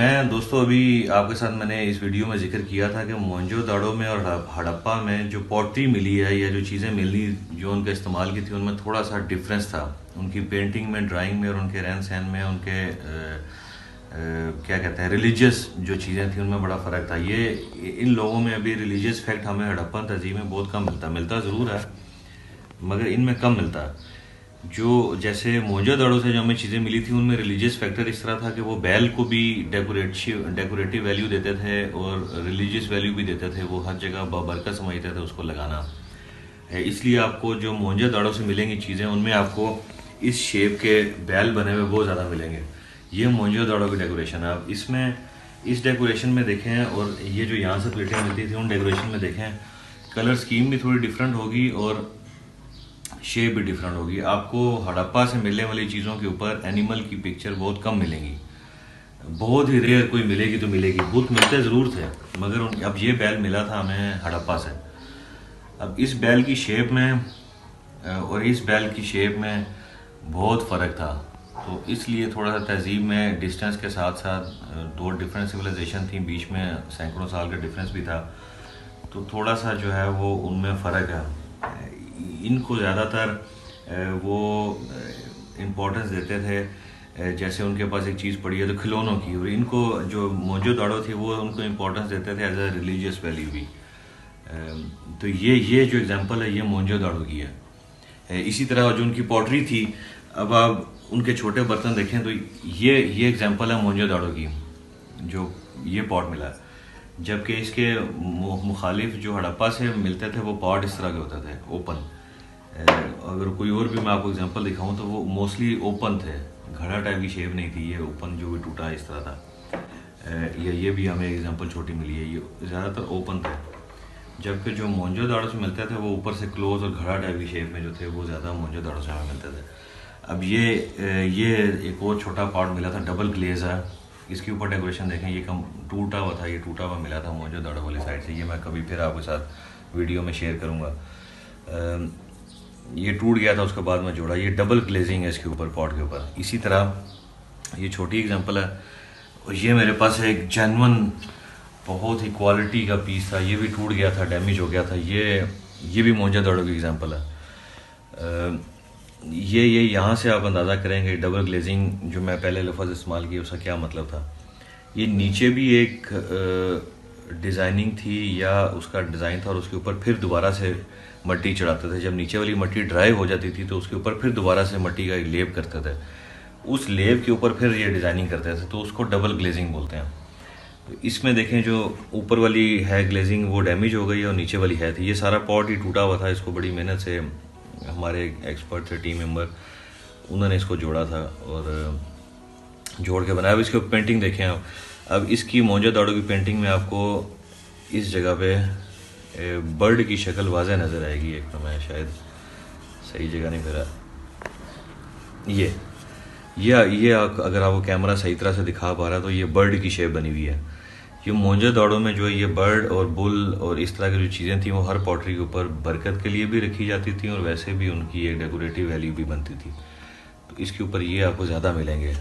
मैं दोस्तों अभी आपके साथ मैंने इस वीडियो में जिक्र किया था कि मोहनजोदाड़ो में और हड़प्पा में जो पॉटरी मिली है या जो चीज़ें मिली जो उनका इस्तेमाल की थी उनमें थोड़ा सा डिफरेंस था। उनकी पेंटिंग में, ड्राइंग में और उनके रहन सहन में, उनके क्या कहते हैं, रिलीजियस जो चीज़ें थी उनमें बड़ा फ़र्क था। ये इन लोगों में अभी रिलीजियस फैक्ट हमें हड़प्पन तहजीब में बहुत कम मिलता ज़रूर है मगर इनमें कम मिलता है। जो जैसे मोहनजोदड़ो से जो हमें चीज़ें मिली थी उनमें रिलीजियस फैक्टर इस तरह था कि वो बैल को भी डेकोरेटिव वैल्यू देते थे और रिलीजियस वैल्यू भी देते थे। वो हर जगह बाबरकत समझते थे उसको लगाना। इसलिए आपको जो मोहनजोदड़ो से मिलेंगी चीज़ें उनमें आपको इस शेप के बैल बने हुए बहुत ज़्यादा मिलेंगे। ये मोहनजोदड़ो की डेकोरेशन है। आप इसमें इस डेकोरेशन में देखें और ये जो यहाँ से प्लेटें मिलती थी उन डेकोरेशन में देखें, कलर स्कीम भी थोड़ी डिफरेंट होगी और शेप भी डिफरेंट होगी। आपको हड़प्पा से मिलने वाली चीज़ों के ऊपर एनिमल की पिक्चर बहुत कम मिलेंगी, बहुत ही रेयर कोई मिलेगी तो मिलेगी। बुत मिलते ज़रूर थे मगर अब ये बैल मिला था हमें हड़प्पा से। अब इस बैल की शेप में और इस बैल की शेप में बहुत फ़र्क था, तो इसलिए थोड़ा सा तहजीब में डिस्टेंस के साथ साथ दो डिफरेंट सिविलाइजेशन थी, बीच में सैकड़ों साल का डिफरेंस भी था, तो थोड़ा सा जो है वो उनमें फ़र्क है। इनको ज़्यादातर वो इम्पोर्टेंस देते थे, जैसे उनके पास एक चीज़ पड़ी है तो खिलौनों की, और इनको जो मोहनजोदड़ो थी वो उनको इम्पोर्टेंस देते थे एज ए रिलीजियस वैल्यू भी। तो ये जो एग्जांपल है ये मोहनजोदड़ो की है। इसी तरह जो उनकी पॉटरी थी, अब आप उनके छोटे बर्तन देखें तो ये एग्जांपल है मोहनजोदड़ो की, जो ये पॉट मिला है। जबकि इसके मुखालिफ जो हड़प्पा से मिलते थे वो पॉट इस तरह के होते थे, ओपन। अगर कोई और भी मैं आपको एग्जांपल दिखाऊं तो वो मोस्टली ओपन थे, घड़ा टाइप की शेप नहीं थी, ये ओपन जो भी टूटा इस तरह था। ये भी हमें एग्जांपल छोटी मिली है, ये ज़्यादातर ओपन थे। जबकि जो मोहनजोदड़ो से मिलते थे वो ऊपर से क्लोज और घड़ा टाइप की शेप में जो थे वो ज़्यादा मोहनजोदड़ो से हमें मिलते थे। अब ये एक और छोटा पॉट मिला था, डबल ग्लेज है। इसके ऊपर डेकोरेशन देखें, ये कम टूटा हुआ था, ये टूटा हुआ मिला था मोहनजोदड़ो वाली साइड से। ये मैं कभी फिर आपके साथ वीडियो में शेयर करूँगा। ये टूट गया था, उसके बाद मैं जोड़ा। ये डबल ग्लेजिंग है इसके ऊपर, पॉट के ऊपर। इसी तरह ये छोटी एग्जांपल है, और ये मेरे पास एक जेन्युइन बहुत ही क्वालिटी का पीस था, ये भी टूट गया था, डैमेज हो गया था। ये भी मोहनजोदड़ो की एग्जांपल है। ये यहाँ से आप अंदाज़ा करेंगे डबल ग्लेजिंग जो मैं पहले लफ्ज़ इस्तेमाल किया उसका क्या मतलब था। ये नीचे भी एक डिज़ाइनिंग थी या उसका डिज़ाइन था, और उसके ऊपर फिर दोबारा से मट्टी चढ़ाते थे। जब नीचे वाली मट्टी ड्राई हो जाती थी तो उसके ऊपर फिर दोबारा से मट्टी का एक लेप करते थे, उस लेप के ऊपर फिर ये डिज़ाइनिंग करते थे, तो उसको डबल ग्लेजिंग बोलते हैं। तो इसमें देखें जो ऊपर वाली है ग्लेजिंग वो डैमेज हो गई और नीचे वाली है थी। ये सारा पॉट ही टूटा हुआ था, इसको बड़ी मेहनत से हमारे एक्सपर्ट थे, टीम मेंबर, उन्होंने इसको जोड़ा था और जोड़ के बनाया। अब इसके पेंटिंग देखें आप। अब इसकी मोहनजोदड़ो की पेंटिंग में आपको इस जगह पे बर्ड की शक्ल वाज़ह नज़र आएगी। एक तो मैं शायद सही जगह नहीं फिरा, ये अगर आपको कैमरा सही तरह से दिखा पा रहा है तो ये बर्ड की शेप बनी हुई है। ये मोहनजोदड़ो में जो है ये बर्ड और बुल और इस तरह की जो चीज़ें थी वो हर पॉटरी के ऊपर बरकत के लिए भी रखी जाती थी और वैसे भी उनकी एक डेकोरेटिव वैल्यू भी बनती थी। तो इसके ऊपर ये आपको ज़्यादा मिलेंगे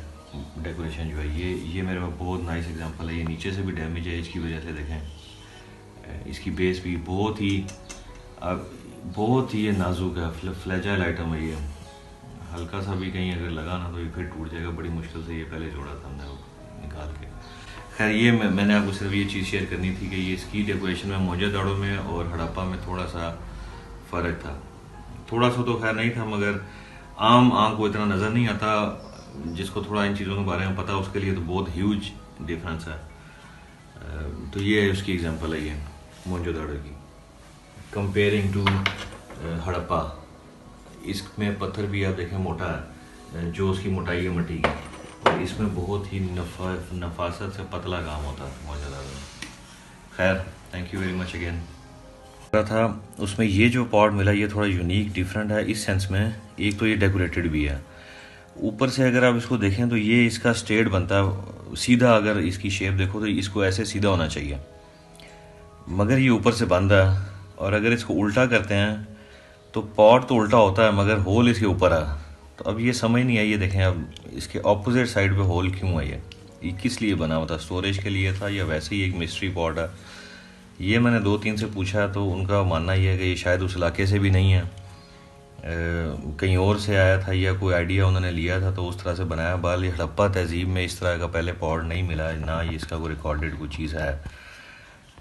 डेकोरेशन जो है। ये मेरे पास बहुत नाइस एग्जांपल है। ये नीचे से भी डैमेज है, इसकी वजह से देखें इसकी बेस भी बहुत ही ये नाजुक है, फ्लैजाइल आइटम है। ये हल्का सा भी कहीं अगर लगा ना तो ये फिर टूट जाएगा। बड़ी मुश्किल से ये पहले जोड़ा था हमने निकाल के। खैर ये मैंने आपको सिर्फ ये चीज़ शेयर करनी थी कि ये इसकी डेकोरेशन में मोहनजोदड़ो में और हड़प्पा में थोड़ा सा फ़र्क था। थोड़ा सा तो खैर नहीं था मगर आम आंख को इतना नज़र नहीं आता। जिसको थोड़ा इन चीज़ों के बारे में पता है उसके लिए तो बहुत ह्यूज डिफरेंस है। तो ये उसकी एग्जांपल है, ये मोहनजोदड़ो की कंपेयरिंग टू हड़प्पा। इसमें पत्थर भी आप देखें मोटा है, जो उसकी मोटाई है मट्टी की, और इसमें बहुत ही नफासत से पतला काम होता है मोहनजोदड़ो में। खैर thank you very much again. था उसमें ये जो पॉट मिला ये थोड़ा यूनिक डिफरेंट है इस सेंस में। एक तो ये डेकोरेटेड भी है, ऊपर से अगर आप इसको देखें तो ये इसका स्ट्रेट बनता है सीधा। अगर इसकी शेप देखो तो इसको ऐसे सीधा होना चाहिए, मगर ये ऊपर से बंद है। और अगर इसको उल्टा करते हैं तो पॉट तो उल्टा होता है मगर होल इसके ऊपर है। तो अब ये समझ नहीं आई, ये देखें अब इसके ऑपोजिट साइड पे होल क्यों है। ये किस लिए बना हुआ था, स्टोरेज के लिए था या वैसे ही एक मिस्ट्री पॉट है? ये मैंने 2-3 से पूछा तो उनका मानना ये है कि ये शायद उस इलाके से भी नहीं है, कहीं और से आया था या कोई आइडिया उन्होंने लिया था तो उस तरह से बनाया। बाल ये हड़प्पा तहजीब में इस तरह का पहले पॉट नहीं मिला है, ना ये इसका कोई रिकॉर्डेड कोई चीज़ है।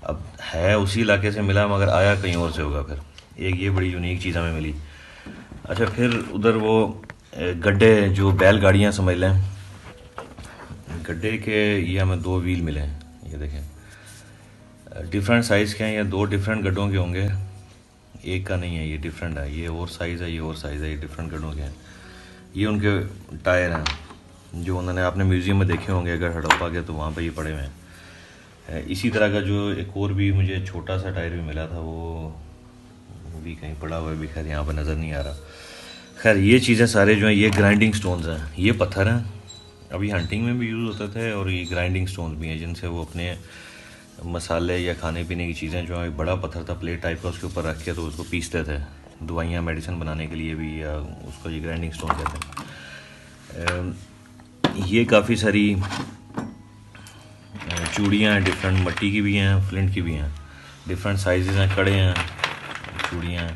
अब है उसी इलाके से मिला मगर आया कहीं और से होगा। फिर एक ये बड़ी यूनिक चीज़ हमें मिली। अच्छा, फिर उधर वो गड्ढे जो बैलगाड़ियाँ समझ लें, गड्ढे के ये हमें 2 व्हील मिले हैं। ये देखें डिफरेंट साइज़ के हैं, या 2 डिफरेंट गड्ढों के होंगे, एक का नहीं है, ये डिफरेंट है। ये और साइज़ है, ये और साइज़ है, ये डिफरेंट गड्ढों के हैं। ये उनके टायर हैं जो उन्होंने आपने म्यूज़ियम में देखे होंगे अगर हड़प्पा के, तो वहाँ पे ये पड़े हुए हैं। इसी तरह का जो एक और भी मुझे छोटा सा टायर भी मिला था, वो भी कहीं पड़ा हुआ है, भी खैर यहाँ पर नज़र नहीं आ रहा। खैर ये चीज़ें सारे जो हैं ये ग्राइंडिंग स्टोन्स हैं, ये पत्थर हैं, अभी हंटिंग में भी यूज़ होते थे, और ये ग्राइंडिंग स्टोन्स भी हैं जिनसे वो अपने मसाले या खाने पीने की चीज़ें जो है, बड़ा पत्थर था प्लेट टाइप का, उसके ऊपर रख के तो उसको पीसते थे दवाइयाँ मेडिसिन बनाने के लिए भी, या उसको ये ग्राइंडिंग स्टोन कहते हैं। ये काफ़ी सारी चूड़ियाँ हैं, डिफरेंट मट्टी की भी हैं, फ्लिंट की भी हैं, डिफरेंट साइजेस हैं, कड़े हैं, चूड़ियाँ।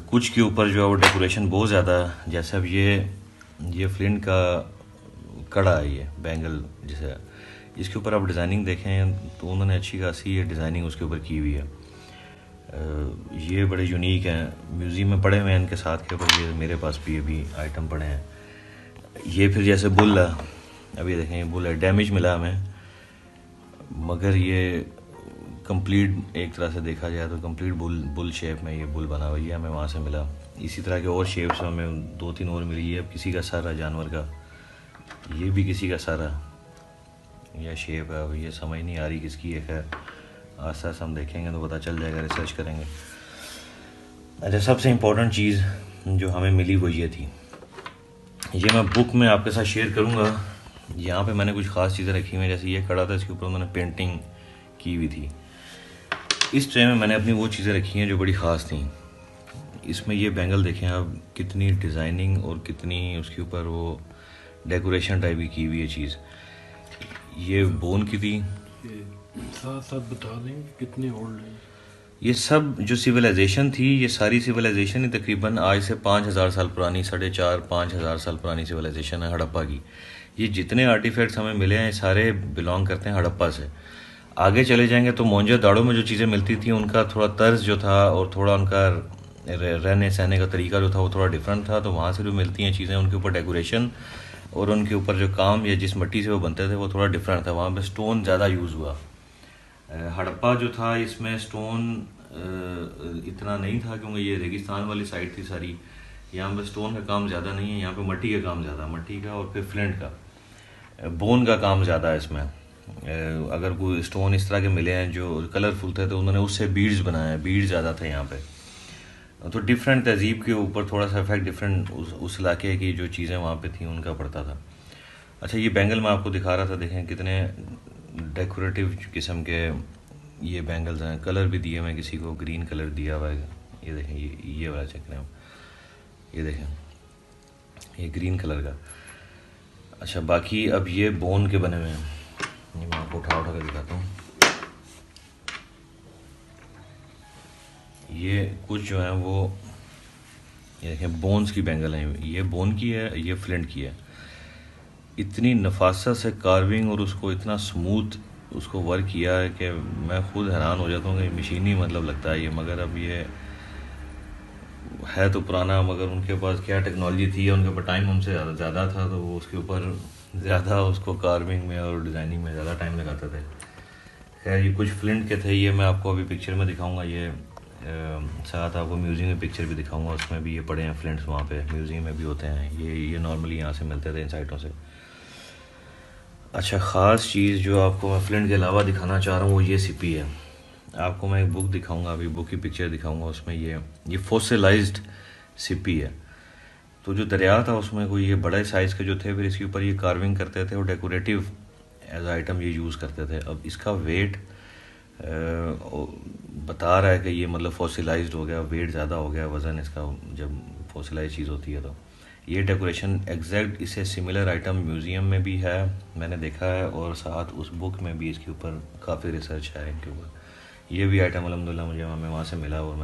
कुछ के ऊपर जो है वो डेकोरेशन बहुत ज़्यादा, जैसे अब ये फ्लिंट का कड़ा है, ये बैंगल जैसे, इसके ऊपर आप डिज़ाइनिंग देखें तो उन्होंने अच्छी खासी डिज़ाइनिंग उसके ऊपर की हुई है। ये बड़े यूनिक हैं, म्यूज़ियम में पड़े हुए हैं इनके साथ के ऊपर, ये मेरे पास भी अभी आइटम पड़े हैं। ये फिर जैसे बुल है, अभी देखें ये बुल है, डैमेज मिला हमें, मगर ये कंप्लीट एक तरह से देखा जाए तो कंप्लीट बुल शेप में ये बुल बना हुआ है, हमें वहाँ से मिला। इसी तरह के और शेप्स हमें 2-3 और मिली है। किसी का सारा जानवर का, ये भी किसी का सारा यह शेप है, अब ये समझ नहीं आ रही किसकी है। खैर आस्ता आस्ता हम देखेंगे तो पता चल जाएगा, रिसर्च करेंगे। अच्छा, सबसे इम्पोर्टेंट चीज़ जो हमें मिली वो ये थी, ये मैं बुक में आपके साथ शेयर करूँगा। यहाँ पे मैंने कुछ ख़ास चीज़ें रखी हुई हैं, जैसे ये कड़ा था, इसके ऊपर उन्होंने पेंटिंग की हुई थी। इस ट्रे में मैंने अपनी वो चीज़ें रखी हैं जो बड़ी ख़ास थी। इसमें ये बैंगल देखें आप, कितनी डिज़ाइनिंग और कितनी उसके ऊपर वो डेकोरेशन टाइप की हुई है चीज़। ये बोन की थी। साथ साथ बता दें कितने ओल्ड है ये सब जो सिविलाइजेशन थी, ये सारी सिविलाइजेशन ही तकरीबन आज से 5000 साल पुरानी, 4.5-5 हज़ार साल पुरानी सिविलाइजेशन है हड़प्पा की। ये जितने आर्टिफैक्ट्स हमें मिले हैं सारे बिलोंग करते हैं हड़प्पा से। आगे चले जाएंगे तो मोहनजोदड़ो में जो चीज़ें मिलती थी उनका थोड़ा तर्ज जो था और थोड़ा उनका रहने सहने का तरीका जो था वो थोड़ा डिफरेंट था। तो वहाँ से जो मिलती हैं चीज़ें, उनके ऊपर डेकोरेशन और उनके ऊपर जो काम या जिस मिट्टी से वो बनते थे वो थोड़ा डिफरेंट था। वहाँ पे स्टोन ज़्यादा यूज़ हुआ। हड़प्पा जो था इसमें स्टोन इतना नहीं था क्योंकि ये रेगिस्तान वाली साइड थी सारी। यहाँ पे स्टोन का काम ज़्यादा नहीं है, यहाँ पे मट्टी का काम ज़्यादा, मट्टी का और फिर फ्लिंट का, बोन का काम ज़्यादा है इसमें। अगर कोई स्टोन इस तरह के मिले हैं जो कलरफुल थे तो उन्होंने उससे बीड्स बनाए हैं, बीड्स ज़्यादा थे यहाँ पे। तो डिफरेंट तहजीब के ऊपर थोड़ा सा इफेक्ट डिफरेंट उस इलाके की जो चीज़ें वहाँ पे थी उनका पड़ता था। अच्छा, ये बैंगल मैं आपको दिखा रहा था, देखें कितने डेकोरेटिव किस्म के ये बैंगल्स हैं। कलर भी दिए हुए, किसी को ग्रीन कलर दिया हुआ है। ये देखें, ये वाला चेक करें, ये देखें ये ग्रीन कलर का। अच्छा, बाकी अब ये बोन के बने हुए हैं, ये मैं आपको उठा कर दिखाता हूँ। ये कुछ जो है वो ये देखें बोन्स की बैंगल हैं, ये बोन की है, ये फ्लिंट की है। इतनी नफासत से कार्विंग और उसको इतना स्मूथ उसको वर्क किया है कि मैं खुद हैरान हो जाता हूँ कि मशीनी मतलब लगता है ये। मगर अब ये है तो पुराना, मगर उनके पास क्या टेक्नोलॉजी थी, उनके पास टाइम हमसे ज़्यादा था तो वो उसके ऊपर ज़्यादा उसको कार्विंग में और डिज़ाइनिंग में ज़्यादा टाइम लगाते थे। खैर ये कुछ फ्लिंट के थे, ये मैं आपको अभी पिक्चर में दिखाऊंगा। ये साथ आपको म्यूज़ियम में पिक्चर भी दिखाऊंगा, उसमें भी ये पड़े हैं फ्लिंट्स, वहाँ पे म्यूज़ियम में भी होते हैं ये नॉर्मली यहाँ से मिलते थे इन साइटों से। अच्छा, ख़ास चीज़ जो आपको मैं फ्लिंट के अलावा दिखाना चाह रहा हूँ वो ये सिपी है। आपको मैं एक बुक दिखाऊंगा, अभी बुक की पिक्चर दिखाऊंगा, उसमें ये फॉसिलाइज्ड सिपी है। तो जो दरिया था उसमें कोई ये बड़े साइज़ के जो थे, फिर इसके ऊपर ये कार्विंग करते थे और डेकोरेटिव एज आइटम ये यूज़ करते थे। अब इसका वेट बता रहा है कि ये मतलब फॉसिलाइज्ड हो गया, वेट ज़्यादा हो गया, वज़न इसका जब फॉसिलाइज चीज़ होती है तो ये डेकोरेशन एग्जैक्ट इससे सिमिलर आइटम म्यूज़ियम में भी है, मैंने देखा है, और साथ उस बुक में भी इसके ऊपर काफ़ी रिसर्च है इनके ऊपर। ये भी आइटम अल्हम्दुलिल्लाह मुझे वहाँ से मिला और